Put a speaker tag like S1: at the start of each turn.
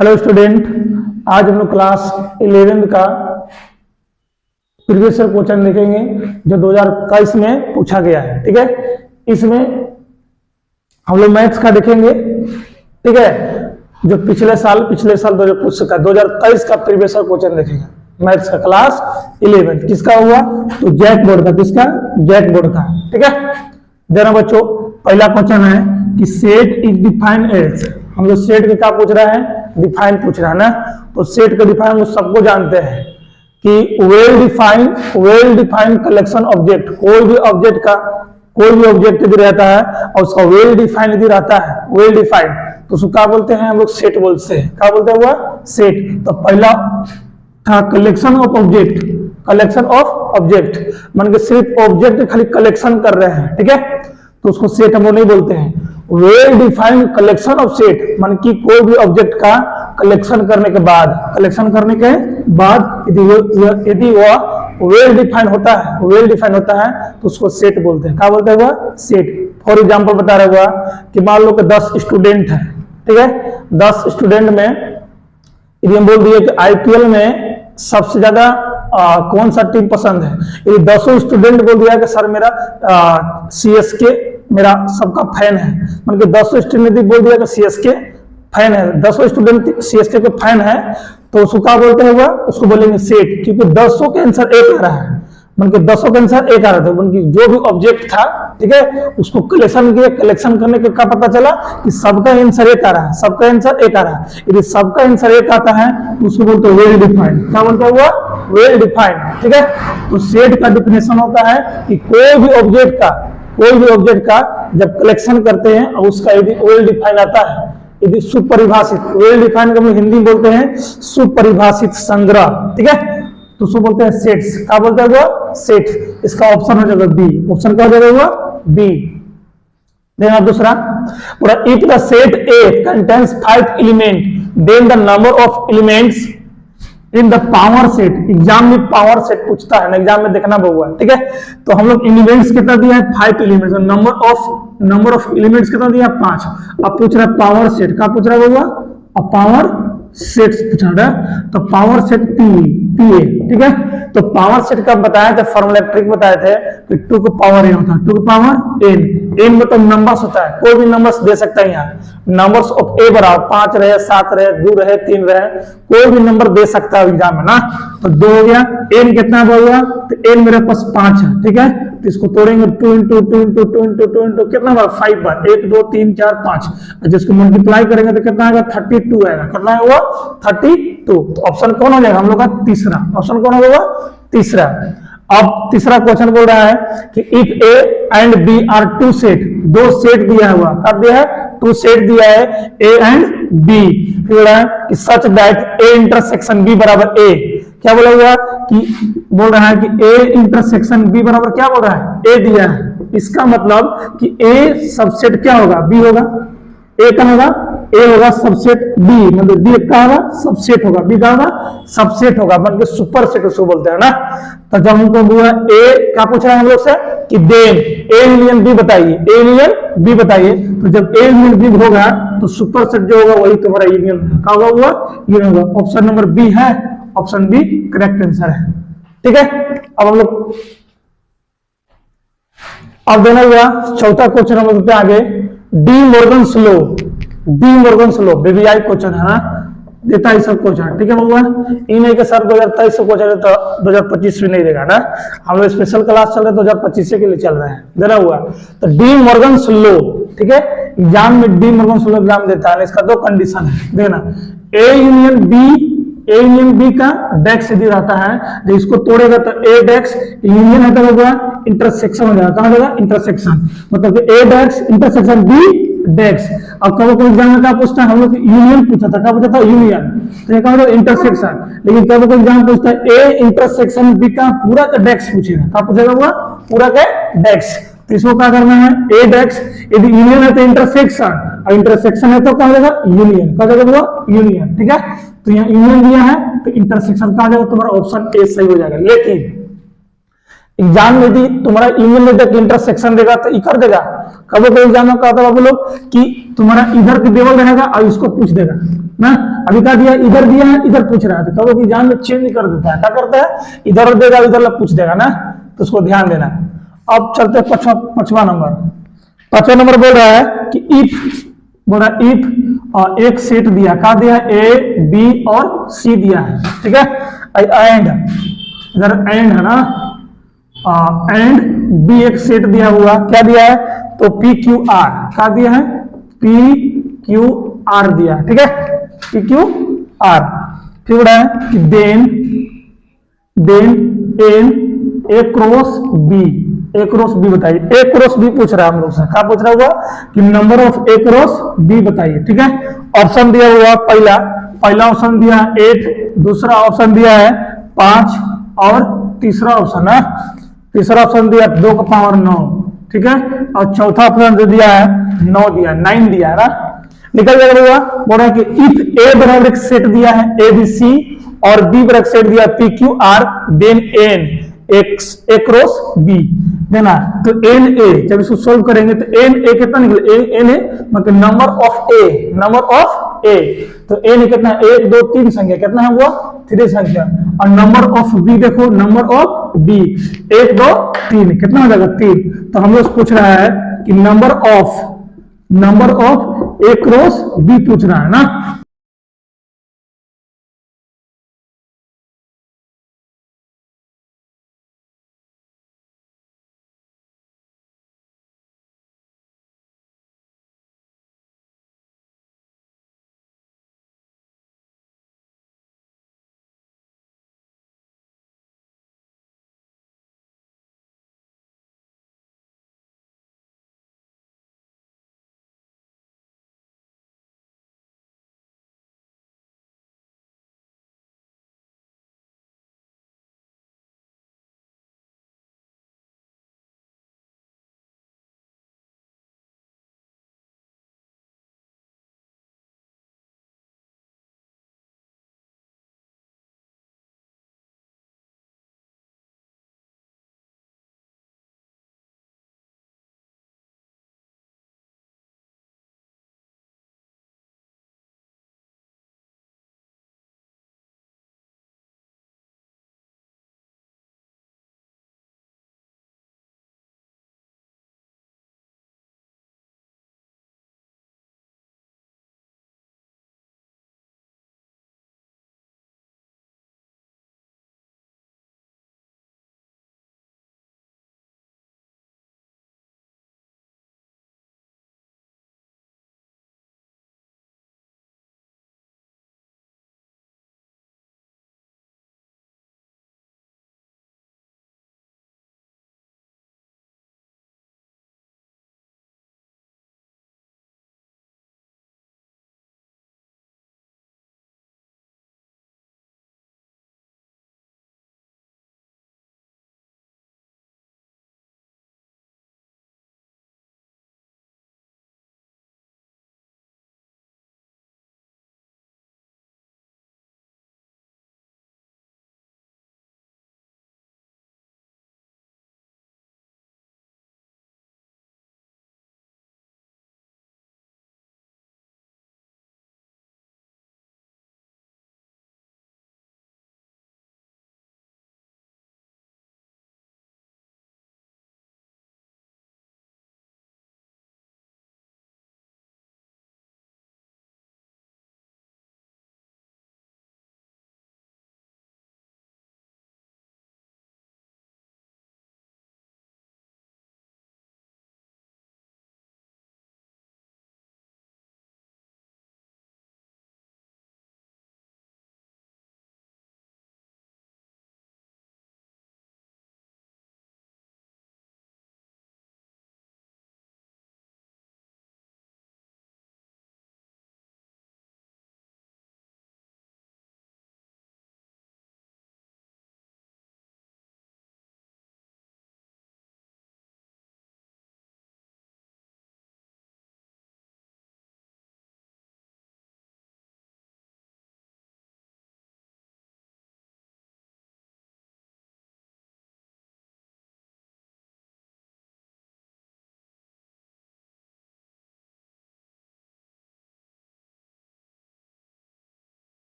S1: Hello student, आज हम लोग क्लास 11 का प्रीवियस ईयर क्वेश्चन देखेंगे जो 2021 में पूछा गया है। ठीक है, इसमें हम लोग मैथ्स का देखेंगे। ठीक है, जो पिछले साल 2023 का प्रीवियस ईयर क्वेश्चन देखेंगे मैथ्स का क्लास 11। किसका हुआ? तो जैक बोर्ड का। किसका? जैक बोर्ड का। ठीक है, जरा बच्चों, पहला क्वेश्चन है कि सेट इज डिफाइंड एज। हम लोग सेट का क्या पूछ रहा है? डिफाइन पूछ रहा है ना। तो सेट का डिफाइन हम लोग सबको जानते हैं कि वेल डिफाइंड कलेक्शन ऑब्जेक्ट। कोई भी ऑब्जेक्ट यदि रहता है और उसका वेल डिफाइंड यदि रहता है, वेल डिफाइंड, तो उसको क्या बोलते हैं? हम लोग सेट बोलते हैं। क्या बोलते हैं? हुआ सेट। तो पहला था कलेक्शन ऑफ ऑब्जेक्ट, मान के सिर्फ ऑब्जेक्ट खाली कलेक्शन कर रहे हैं। ठीक है, तो उसको सेट हम लोग नहीं बोलते हैं। Well defined collection of set मान की कोई भी ऑब्जेक्ट का कलेक्शन करने के बाद यदि वह वेल डिफाइंड होता है तो उसको सेट बोलते हैं। क्या बोलते हैं? वह सेट। फॉर एग्जांपल बता रहा हुआ कि मान लो कि 10 स्टूडेंट है। ठीक है, 10 स्टूडेंट में यदि हम बोल दिए कि आईपीएल में सबसे ज्यादा कौन सा टीम पसंद है, ये 10 स्टूडेंट बोल दिया कि सर मेरा सीएसके मेरा सबका फैन है। मतलब 10 स्टूडेंट बोल दिया कि सीएसके फैन है, 10 स्टूडेंट सीएसके के फैन है, तो उसको क्या बोलते हैं? उसको बोलेंगे सेट, क्योंकि 10 के आंसर एक आ रहा है। मतलब 10 के आंसर एक आ रहा था, उनकी जो भी ऑब्जेक्ट था, ठीक है, उसको कलेक्शन करने के क्या पता चला कि सबका आंसर एक आ रहा है। यदि सबका आंसर एक आता है तो उसको बोलते हैं वेल डिफाइंड। क्या बोलते हैं? वो वेल डिफाइंड। ठीक है, तो सेट का डिफिनेशन होता है कि कोई भी ऑब्जेक्ट का जब कलेक्शन करते हैं और उसका यदि वेल डिफाइंड आता है, यदि सुपरिभाषित, वेल डिफाइंड को हम हिंदी में बोलते हैं सुपरिभाषित संग्रह। ठीक है, तो उसको बोलते हैं सेट्स। क्या बोलते हैं? वो सेट। इसका ऑप्शन हो जाएगा बी। ऑप्शन क्या हो जाएगा? वो बी। देखना दूसरा, पूरा if the set A contains 5 element then the number of elements in the power set. Exam में पावर सेट पूछता है ना, एग्जाम में देखना बहुआ। ठीक है, तो हम लोग एलिमेंट्स कितना दिया है? 5 एलिमेंट्स। नंबर ऑफ एलिमेंट्स कितना दिया? 5। अब पूछ रहा है पावर सेट। क्या पूछ रहा है बहुआ? अब पावर सेट पूछ रहा है, तो पावर सेट पी ए। ठीक है, तो पावर सेट का बताया था, फॉर्मूला ट्रिक बताए थे कि 2 का पावर ए होता है, 2 का पावर एन मतलब नंबर्स होता है, कोई भी नंबर्स दे सकता है। यहाँ नंबर्स ऑफ ए बराबर 5 रहे, 7 रहे, 2 रहे, 3 रहे, कोई भी नंबर दे सकता है एग्जाम में ना। तो 2 हो गया, एन कितना हुआ? तो एन मेरे पास 5 है। ठीक है, तो इसको तोड़ेंगे 2 into कितना बार? 5 बार। 1 2 3 4 5, जिसको मल्टीप्लाई करेंगे तो कितना आएगा? 32 आएगा। कितना है वो? 32। तो ऑप्शन कौन हो जाएगा हम लोग का? तीसरा। ऑप्शन कौन होगा? तीसरा। अब तीसरा क्वेश्चन बोल रहा है कि if A and B are 2 set, 2 set दिया हुआ, कब दिया है? 2 सेट दिया है, ए एंड बी। फिर बोल रहा है कि such that A intersection B बराबर ए। क्या बोला हुआ? कि बोल रहा है कि ए इंटरसेक्शन बी बराबर क्या बोल रहा है? ए दिया है। इसका मतलब कि ए सबसेट क्या होगा? बी होगा। ए का होगा? ए होगा सबसेट बी, मतलब बी क्या होगा? सबसेट होगा। बी का होगा? सबसेट होगा, मतलब सुपर सेट उसको बोलते हैं ना। तो जब हमको बोला ए क्या पूछ रहा है हम लोग से कि देन ए यूनियन बी बताइए, ए यूनियन बी बताइए। तो जब ए यूनियन बी होगा तो सुपर सेट जो होगा वही तुम्हारा यूनियन होगा। क्या होगा? वो यूनियन होगा। ऑप्शन नंबर बी है, ऑप्शन बी करेक्ट आंसर है। ठीक है, अब हम लोग अब देना हुआ चौथा क्वेश्चन हम लोग आगे। De Morgan slow BBI question है ना, देता है सब क्वेश्चन। ठीक है बउआ, इन नहीं के सर 2023 से क्वेश्चन है तो 2025 में नहीं देगा ना। हम लोग स्पेशल क्लास चल रहे 2025 के लिए चल रहे हैं, देना हुआ। तो डी मॉर्गन स्लो, ठीक है, एग्जाम में डी मॉर्गन स्लो एग्जाम देता है। इसका 2 कंडीशन है, देना ए यूनियन बी का डेक्स यदि रहता है, जो इसको तोड़ेगा तो ए डेक्स यूनियन है तो इंटरसेक्शन हो जाएगा। कहां जाएगा? इंटरसेक्शन, मतलब ए डेक्स इंटरसेक्शन बी डेक्स। अब कब एग्जाम में क्या पूछता है? हम लोग यूनियन पूछा था। क्या पूछा था? यूनियन। तो ये क्या होगा? इंटरसेक्शन। लेकिन कब एग्जाम पूछता है ए इंटरसेक्शन बी का पूरा का डेक्स पूछेगा। क्या पूछेगा? वो पूरा का डेक्स। तो इसको क्या करना है? ए डेक्स, यदि यूनियन है तो इंटरसेक्शन, और इंटरसेक्शन है तो क्या हो जाएगा? यूनियन। क्या जाएगा? वो यूनियन। ठीक है, तो यहाँ यूनियन दिया है तो इंटरसेक्शन कहा जाएगा? तुम्हारा ऑप्शन ए सही हो जाएगा। लेकिन एग्जाम में यदि तुम्हारा यूनियन में इंटरसेक्शन देगा तो ये कर देगा, कभी कभी एग्जाम में क्या होता है बाबू लोग कि तुम्हारा इधर की टेबल रहेगा और इसको पूछ देगा ना, अभी क्या दिया इधर दिया है इधर पूछ रहा है, तो कभी एग्जाम में चेंज कर देता है, क्या करता है इधर देगा इधर पूछ देगा ना, तो उसको ध्यान देना। अब चलते हैं पांचवा नंबर। पांचवा नंबर बोल रहा है कि इफ, बोल रहा है इफ और एक सेट दिया, क्या दिया ए बी और सी दिया है, ठीक है, एंड इधर एंड है ना, एंड बी एक सेट दिया हुआ, क्या दिया है तो पी क्यू आर, क्या दिया है पी क्यू आर दिया, ठीक है, पी क्यू आर। फिर बोला है कि then n A cross B बताइए, ए क्रॉस बी पूछ रहा है हम लोग से, क्या पूछ रहा हुआ कि number of A cross B बताइए, ठीक है। ऑप्शन दिया हुआ पहला ऑप्शन दिया 8, दूसरा ऑप्शन दिया है 5 और तीसरा ऑप्शन है, तीसरा ऑप्शन दिया 2 का पावर 9, ठीक है, और चौथा ऑप्शन जो दिया है 9 दिया, 9 दिया है ना, निकल जाएगा। बोल रहा है कि इफ ए बराबर एक सेट दिया है ए बी सी और बी बराबर सेट दिया P Q R, then n A cross B देना, तो एन ए जब इसको सोल्व करेंगे तो एन ए कितना निकले, एन ए मतलब नंबर ऑफ ए, तो एन कितना 1 2 3 संख्या कितना है वो 3 संख्या, और नंबर ऑफ बी देखो, नंबर ऑफ बी 1 2 3 कितना हो जाएगा 3। तो हम लोग पूछ रहा है कि number of A cross B पूछ रहा है ना,